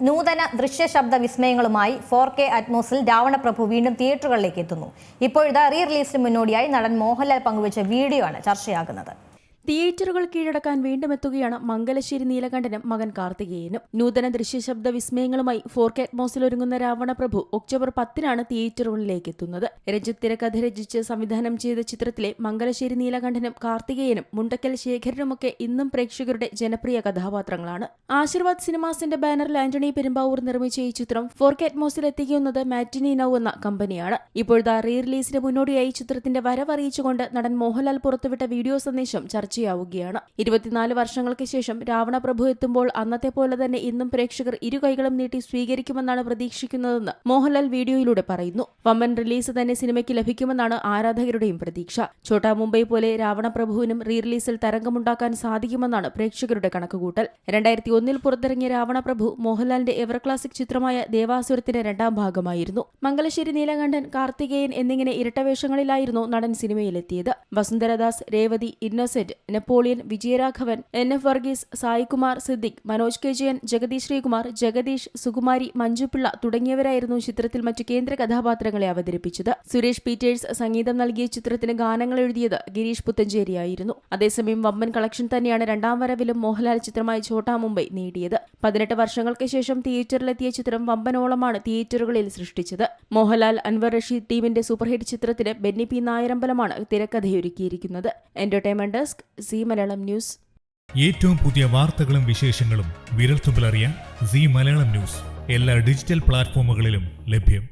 നൂതന ദൃശ്യശബ്ദ വിസ്മയങ്ങളുമായി 4K അറ്റ്മോസിൽ രാവണപ്രഭു വീണ്ടും തിയേറ്ററുകളിലേക്ക് എത്തുന്നു. ഇപ്പോഴത്തെ റീ റിലീസിന് മുന്നോടിയായി നടൻ മോഹൻലാൽ പങ്കുവച്ച വീഡിയോ ആണ് ചർച്ചയാകുന്നത്. തിയേറ്ററുകൾ കീഴടക്കാൻ വീണ്ടും എത്തുകയാണ് മംഗലശ്ശേരി നീലകണ്ഠനും മകൻ കാർത്തികേയനും. നൂതന ദൃശ്യശബ്ദ വിസ്മയങ്ങളുമായി 4K അറ്റ്മോസിൽ ഒരുങ്ങുന്ന രാവണപ്രഭു ഒക്ടോബർ 10-നാണ് തിയേറ്ററുകളിലേക്ക് എത്തുന്നത്. രഞ്ജിത്ത് തിരക്കഥ രചിച്ച് സംവിധാനം ചെയ്ത ചിത്രത്തിലെ മംഗലശ്ശേരി നീലകണ്ഠനും കാർത്തികേയനും മുണ്ടക്കൽ ശേഖരനുമൊക്കെ ഇന്നും പ്രേക്ഷകരുടെ ജനപ്രിയ കഥാപാത്രങ്ങളാണ്. ആശീർവാദ് സിനിമാസിന്റെ ബാനറിൽ ആന്റണി പെരുമ്പാവൂർ നിർമ്മിച്ച ഈ ചിത്രം 4K അറ്റ്മോസിൽ എത്തിക്കുന്നത് മാറ്റിനി നൗ എന്ന കമ്പനിയാണ്. ഇപ്പോഴത്തെ റീ റിലീസിന് മുന്നോടിയായി ചിത്രത്തിന്റെ വരവറിയിച്ചുകൊണ്ട് നടൻ മോഹൻലാൽ പുറത്തുവിട്ട വീഡിയോ സന്ദേശം ചർച്ചയാവുകയാണ്. 24 വർഷങ്ങൾക്ക് ശേഷം രാവണപ്രഭു എത്തുമ്പോൾ അന്നത്തെ പോലെ തന്നെ ഇന്നും പ്രേക്ഷകർ ഇരുകൈകളും നീട്ടി സ്വീകരിക്കുമെന്നാണ് പ്രതീക്ഷിക്കുന്നതെന്ന് മോഹൻലാൽ വീഡിയോയിലൂടെ പറയുന്നു. വമ്പൻ റിലീസ് തന്നെ സിനിമയ്ക്ക് ലഭിക്കുമെന്നാണ് ആരാധകരുടെയും പ്രതീക്ഷ. ഛോട്ടാ മുംബൈ പോലെ രാവണപ്രഭുവിനും റീ റിലീസിൽ തരംഗമുണ്ടാക്കാൻ സാധിക്കുമെന്നാണ് പ്രേക്ഷകരുടെ കണക്കുകൂട്ടൽ. 2001-ൽ പുറത്തിറങ്ങിയ രാവണപ്രഭു മോഹൻലാലിന്റെ എവർ ക്ലാസിക് ചിത്രമായ ദേവാസുരത്തിന്റെ രണ്ടാം ഭാഗമായിരുന്നു. മംഗലശ്ശേരി നീലകണ്ഠൻ, കാർത്തികേയൻ എന്നിങ്ങനെ ഇരട്ടവേഷങ്ങളിലായിരുന്നു നടൻ സിനിമയിലെത്തിയത്. വസുന്ധരദാസ്, രേവതി, ഇന്നസെന്റ്, നെപ്പോളിയൻ, വിജയരാഘവൻ, NF വർഗീസ്, സായികുമാർ, സിദ്ദിഖ്, മനോജ് KJN, ജഗദീഷ് ശ്രീകുമാർ, ജഗദീഷ്, സുകുമാരി, മഞ്ജുപിള്ള തുടങ്ങിയവരായിരുന്നു ചിത്രത്തിൽ മറ്റു കേന്ദ്ര കഥാപാത്രങ്ങളെ അവതരിപ്പിച്ചത്. സുരേഷ് പീറ്റേഴ്സ് സംഗീതം നൽകിയ ചിത്രത്തിന് ഗാനങ്ങൾ എഴുതിയത് ഗിരീഷ് പുത്തഞ്ചേരിയായിരുന്നു. അതേസമയം വമ്പൻ കളക്ഷൻ തന്നെയാണ് രണ്ടാം വരവിലും മോഹൻലാൽ ചിത്രമായ ഛോട്ടാ മുംബൈ നേടിയത്. 18 വർഷങ്ങൾക്ക് ശേഷം തിയേറ്ററിലെത്തിയ ചിത്രം വമ്പനോളമാണ് തിയേറ്ററുകളിൽ സൃഷ്ടിച്ചത്. മോഹൻലാൽ, അൻവർ റഷീദ് ടീമിന്റെ സൂപ്പർഹിറ്റ് ചിത്രത്തിന് ബെന്നി P. നായരമ്പലമാണ് തിരക്കഥയൊരുക്കിയിരിക്കുന്നത്. Entertainment desk, Zee Malayalam news. ഏറ്റവും പുതിയ വാർത്തകളും വിശേഷങ്ങളും വിരൽത്തുമ്പിലറിയാൻ സി മലയാളം ന്യൂസ് എല്ലാ ഡിജിറ്റൽ പ്ലാറ്റ്ഫോമുകളിലും ലഭ്യം.